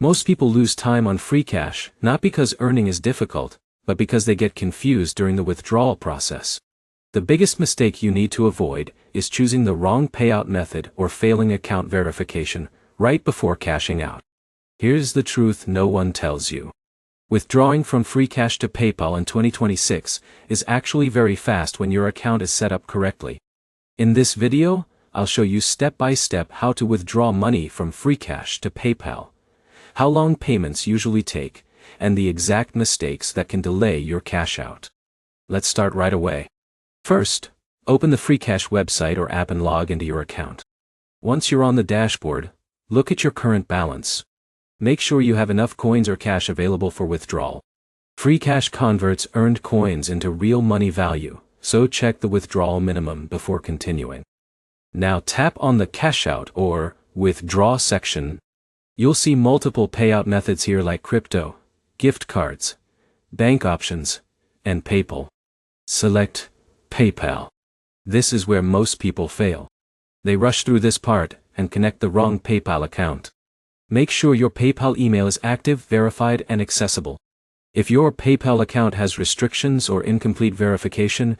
Most people lose time on Freecash, not because earning is difficult, but because they get confused during the withdrawal process. The biggest mistake you need to avoid is choosing the wrong payout method or failing account verification right before cashing out. Here's the truth no one tells you. Withdrawing from Freecash to PayPal in 2026 is actually very fast when your account is set up correctly. In this video, I'll show you step by step how to withdraw money from Freecash to PayPal, how long payments usually take, and the exact mistakes that can delay your cash out. Let's start right away. First, open the Freecash website or app and log into your account. Once you're on the dashboard, look at your current balance. Make sure you have enough coins or cash available for withdrawal. Freecash converts earned coins into real money value, so check the withdrawal minimum before continuing. Now tap on the Cash Out or Withdraw section. You'll see multiple payout methods here like crypto, gift cards, bank options, and PayPal. Select PayPal. This is where most people fail. They rush through this part and connect the wrong PayPal account. Make sure your PayPal email is active, verified, and accessible. If your PayPal account has restrictions or incomplete verification,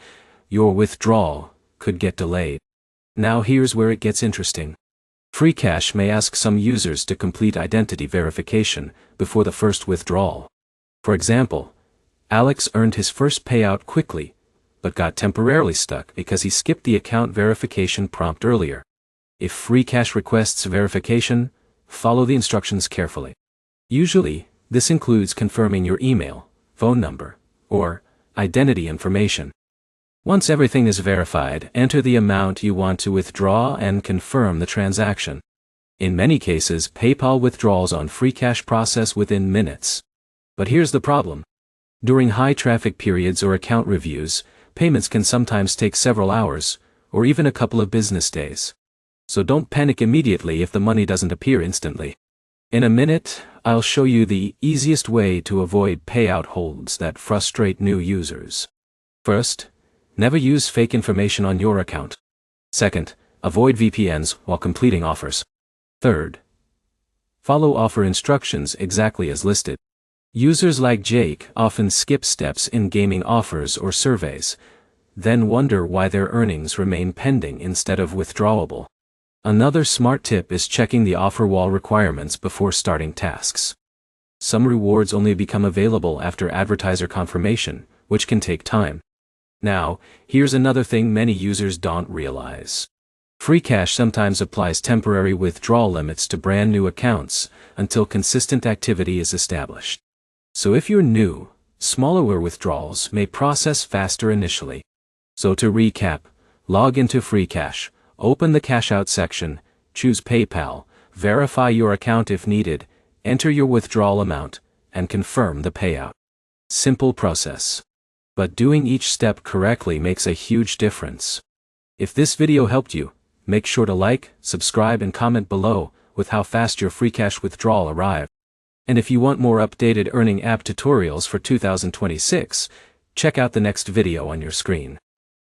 your withdrawal could get delayed. Now here's where it gets interesting. Freecash may ask some users to complete identity verification before the first withdrawal. For example, Alex earned his first payout quickly, but got temporarily stuck because he skipped the account verification prompt earlier. If Freecash requests verification, follow the instructions carefully. Usually, this includes confirming your email, phone number, or identity information. Once everything is verified, enter the amount you want to withdraw and confirm the transaction. In many cases, PayPal withdrawals on Freecash process within minutes. But here's the problem. During high traffic periods or account reviews, payments can sometimes take several hours, or even a couple of business days. So don't panic immediately if the money doesn't appear instantly. In a minute, I'll show you the easiest way to avoid payout holds that frustrate new users. First, never use fake information on your account. Second, avoid VPNs while completing offers. Third, follow offer instructions exactly as listed. Users like Jake often skip steps in gaming offers or surveys, then wonder why their earnings remain pending instead of withdrawable. Another smart tip is checking the offer wall requirements before starting tasks. Some rewards only become available after advertiser confirmation, which can take time. Now, here's another thing many users don't realize. Freecash sometimes applies temporary withdrawal limits to brand new accounts until consistent activity is established. So if you're new, smaller withdrawals may process faster initially. So to recap, log into Freecash. Open the Cash Out section, choose PayPal, verify your account if needed, enter your withdrawal amount, and confirm the payout. Simple process. But doing each step correctly makes a huge difference. If this video helped you, make sure to like, subscribe, and comment below with how fast your Freecash withdrawal arrived. And if you want more updated earning app tutorials for 2026, check out the next video on your screen.